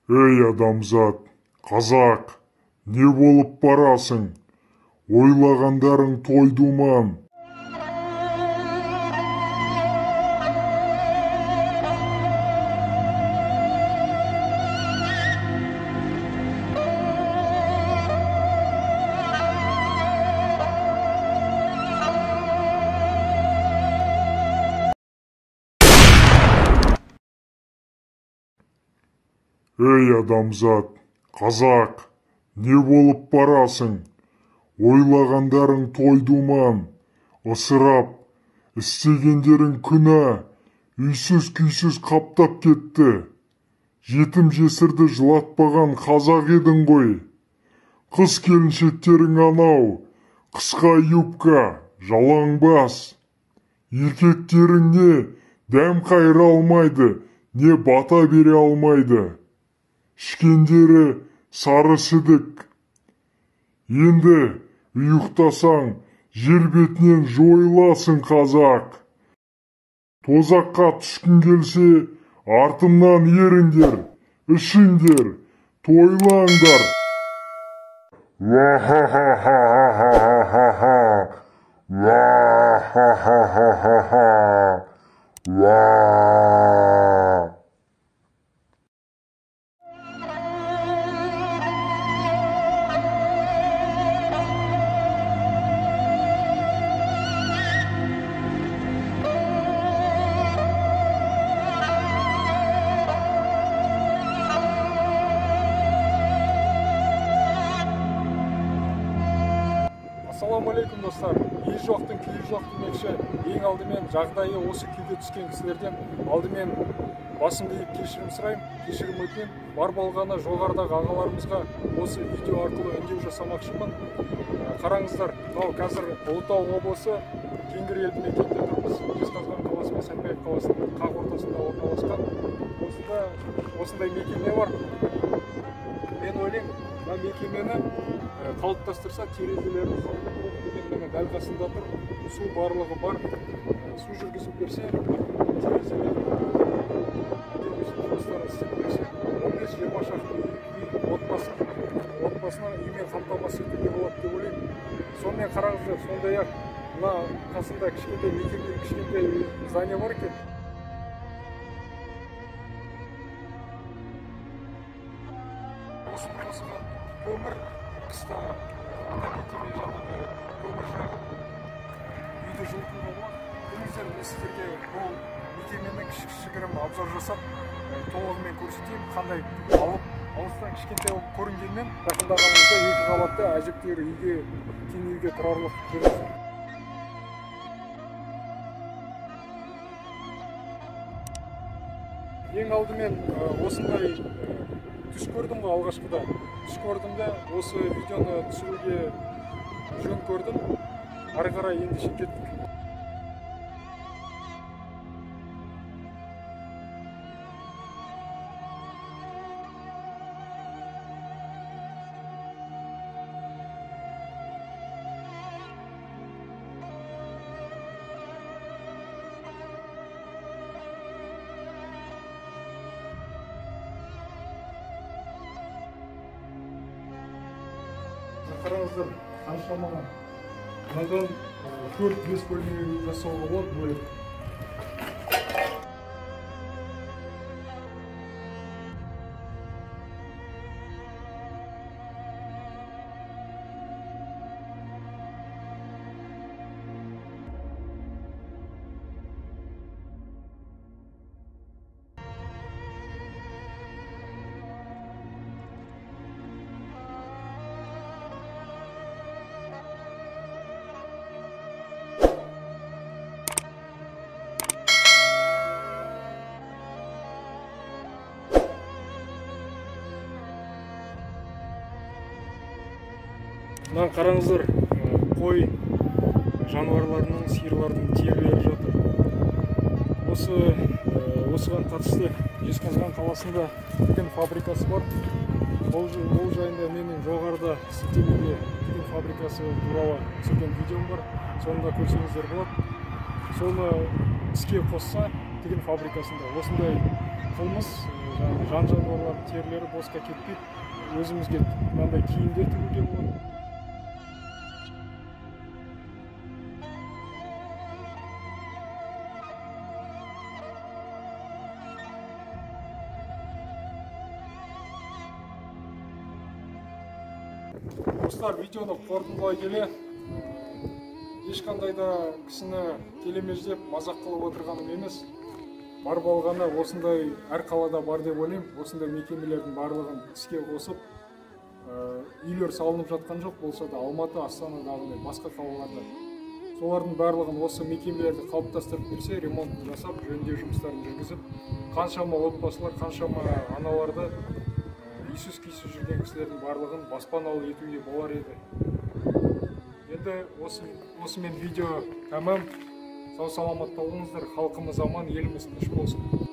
Ей адамзат, қазақ, не болып барасың? Ойлағандарың тойдуман. Ей адамзат, қазақ, не болып барасың? Ойлағандарың тойдуман, ысырап, істегендерің күнә, үйсіз-күйсіз қаптап кетті. Жетім жесірді жылатпаған қазақ едің ғой. Қыз келіншектерің анау, қысқа юбка, жалаң бас. Еркектерің не дәм қайыра алмайды, не бата бере алмайды. Ішкендері сары сідік. Енді ұйықтасаң, жер бетінен жойыласың қазақ. Тозаққа түскің келсе, артымнан еріңдер, ішіңдер, тойлаңдар. Ассалаумағалейкум достар. Үй жоқтың күйі жоқ демекші, ең алдымен жағдайы осы күйге түскен кісілерден алдымен басымды иіп кешірім сұраймын, кешірім өтінемін. Бар болғаны жоғарыдағы ағаларымызға осы видео арқылы үндеу жасамақшымын. Қараңыздар, мынау қазір Ұлытау облысы Кеңгір елді мекенінде тұрмыз. Жезқазған қаласы мен Сәтпаев қаласының қақ ортасында орналасқан. Осындай мекеме бар. Мен ойлаймын, мына мекемені қалыптастырса, терезелерін салып, дәл қасында тұр, су барлығы бар, су жүргізіп берсе, терезелерін жұмыстарын істеп берсе, 15-20 шақты отбасына үймен қамтамасыз етуге болады деп ойлаймын. Сонымен қараңыздар, сондай-ақ мына қасында кішкентай мекеме, кішкентай здание бар екен. Осыған көмір қыста мекеме жағынан көмір жағып үйді жылытуға болады. Біліңіздер, мен сіздерге бұл мекеменің кішігірім обзор жасап, толығымен көрсетейін, қандай алыстан кішкентай көрінгенмен жақындағанымызда екі қабатты әжептәуір үйге, кең үйге тұрарлық көрінеді. Ең алдымен осындай түс көрдім ғой алғашқыда. Түс көрдім де осы видеоны түсіруге жөн көрдім. Ары қарай ендеше кеттік. Қараңыздар, қаншама мынадан 4-5 бөлме жасауға болады бөлек. Мына қараңыздар, қой жануарларының, сиырлардың терілері жатыр. Осыған қатысты Жезқазған қаласында тігін фабрикасы бар. Ол жайында менің жоғарыда сілтемеде тігін фабрикасы туралы түсірген видеом бар. Соны да көрсеңіздер болады. Соны іске қосса тігін фабрикасында осындай қылмыс жан жануарлардың терілері босқа кетпейді. Өзімізге мынандай киімдер тігуге болады. Достар, видеоны қорытындылай келе, ешқандай да кісіні келемеждеп мазақ қылып отырғаным емес. Бар болғаны осындай әр қалада бар деп ойлаймын. Осындай мекемелердің барлығын іске қосып, үйлер салынып жатқан жоқ болса да Алматы, Астанадағындай басқа қалаларда. Солардың барлығын осы мекемелерді қалыптастырып берсе, ремонтын жасап, жөндеу жұмыстарын жүргізіп, қаншама отбасылар, қаншама аналарды үйсіз-күйсіз жүрген кісілердің барлығын баспаналы етуге болар еді. Енді осымен видео тәмам. Сау саламат болыңыздар, халқымыз аман, еліміз тыныш болсын.